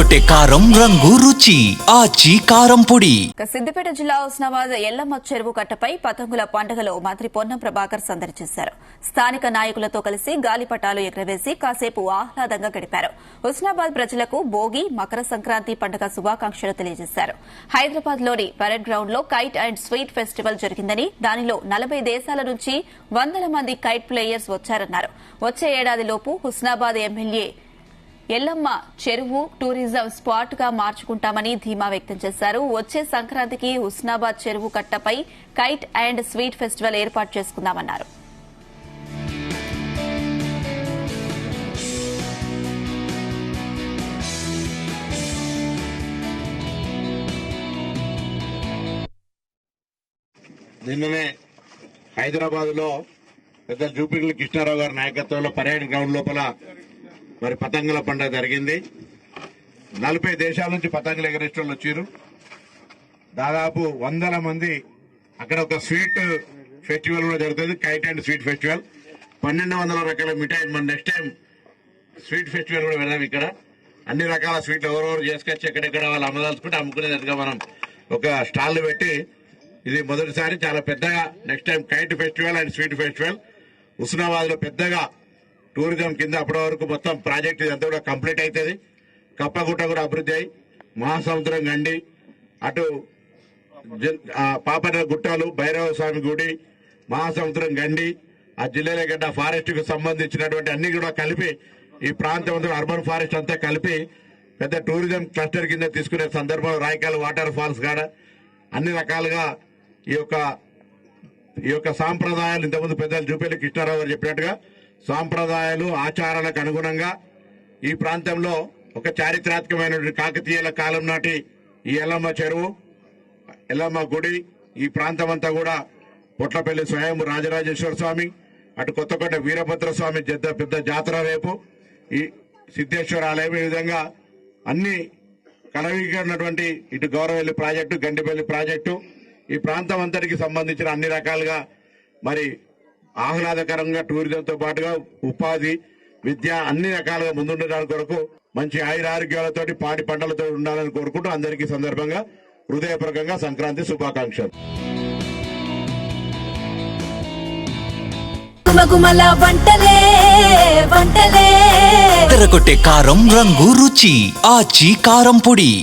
అదరగొట్టే కారం రంగు రుచి ఆచి కారం పొడి. సిద్దిపేట జిల్లా హుస్నాబాద్ ఎల్లమ్మ చెరువు కట్టపై పతంగుల పండుగలో మంత్రి పొన్నం ప్రభాకర్ సందడి చేశారు. స్థానిక నాయకులతో కలిసి గాలిపటాలు ఎగురవేసి కాసేపు ఆహ్లాదంగా గడిపారు. హుస్నాబాద్ ప్రజలకు భోగి, మకర సంక్రాంతి పండుగ శుభాకాంక్షలు తెలియజేశారు. హైదరాబాద్ లోని పరేడ్ గ్రౌండ్ లో కైట్ అండ్ స్వీట్ ఫెస్టివల్ జరిగిందని, దానిలో 40 దేశాల నుంచి వందల మంది కైట్ ప్లేయర్స్ వచ్చారన్నారు. వచ్చే ఏడాదిలోపు హుస్నాబాద్ ఎమ్మెల్యే ఎల్లమ్మ చెరువు టూరిజం స్పాట్ గా మార్చుకుంటామని ధీమా వ్యక్తం చేశారు. వచ్చే సంక్రాంతికి హుస్నాబాద్ చెరువు కట్టపై కైట్ అండ్ స్వీట్ ఫెస్టివల్ ఏర్పాటు చేసుకుందామన్నారు. నిన్ననే హైదరాబాద్ లో పెద్ద జూపిల్లి కృష్ణారావు గారి నాయకత్వంలో పరేడ్ గ్రౌండ్ లోపల మరి పతంగుల పండుగ జరిగింది. 40 దేశాల నుంచి పతంగులు ఎగరేస్టోళ్ళు వచ్చారు. దాదాపు వందల మంది. అక్కడ ఒక స్వీట్ ఫెస్టివల్ కూడా జరుగుతుంది, కైట్ అండ్ స్వీట్ ఫెస్టివల్. 1200 రకాల మిఠాయి. మన నెక్స్ట్ టైం స్వీట్ ఫెస్టివల్ కూడా పెడదాం. ఇక్కడ అన్ని రకాల స్వీట్లు ఎవరెవరు చేసుకొచ్చి ఎక్కడెక్కడ వాళ్ళు అమ్మదాల్చుకుంటే అమ్ముకునేటట్టుగా మనం ఒక స్టాల్ పెట్టి, ఇది మొదటిసారి చాలా పెద్దగా next time kite festival and sweet festival Husnabad లో పెద్దగా టూరిజం కింద అప్పటి వరకు మొత్తం ప్రాజెక్ట్ ఇదంతా కూడా కంప్లీట్ అవుతుంది. కప్పగుట్ట కూడా అభివృద్ధి అయి మహాసముద్రం గండి, అటు పాపన గుట్టలు, భైరవ స్వామి గుడి, మహాసముద్రం గండి, ఆ జిల్లాల గడ్డ ఫారెస్ట్ కు సంబంధించినటువంటి అన్ని కూడా కలిపి ఈ ప్రాంతం అంతా అర్బన్ ఫారెస్ట్ అంతా కలిపి పెద్ద టూరిజం క్లస్టర్ కింద తీసుకునే సందర్భం రాయకాల వాటర్ ఫాల్స్ కాడ అన్ని రకాలుగా ఈ యొక్క సాంప్రదాయాలు ఇంతకుముందు పెద్దలు జూపల్లి కృష్ణారావు గారు చెప్పినట్టుగా సాంప్రదాయాలు ఆచారాలకు అనుగుణంగా ఈ ప్రాంతంలో ఒక చారిత్రాత్మకమైనటువంటి కాకతీయుల కాలం నాటి ఈ ఎల్లమ్మ చెరువు, ఎల్లమ్మ గుడి, ఈ ప్రాంతం అంతా కూడా పొట్లపల్లి స్వయం రాజరాజేశ్వర స్వామి, అటు కొత్తకోట వీరభద్ర స్వామి పెద్ద జాతర రేపు, ఈ సిద్ధేశ్వర ఆలయం, ఈ విధంగా అన్ని కలవికన్నటువంటి ఇటు గౌరవెల్లి ప్రాజెక్టు, గండిపల్లి ప్రాజెక్టు, ఈ ప్రాంతం అంతటికి సంబంధించిన అన్ని రకాలుగా మరి ఆహ్లాదకరంగా టూరిజంతో పాటుగా ఉపాధి, విద్య అన్ని రకాలుగా ముందుండడానికి కొరకు మంచి ఆయురారోగ్యాలతోటి పాడి పంటలతో ఉండాలని కోరుకుంటూ అందరికీ సందర్భంగా హృదయపూర్వకంగా సంక్రాంతి శుభాకాంక్షలు. అదరగొట్టే కారం రంగు రుచి ఆచి కారం పొడి.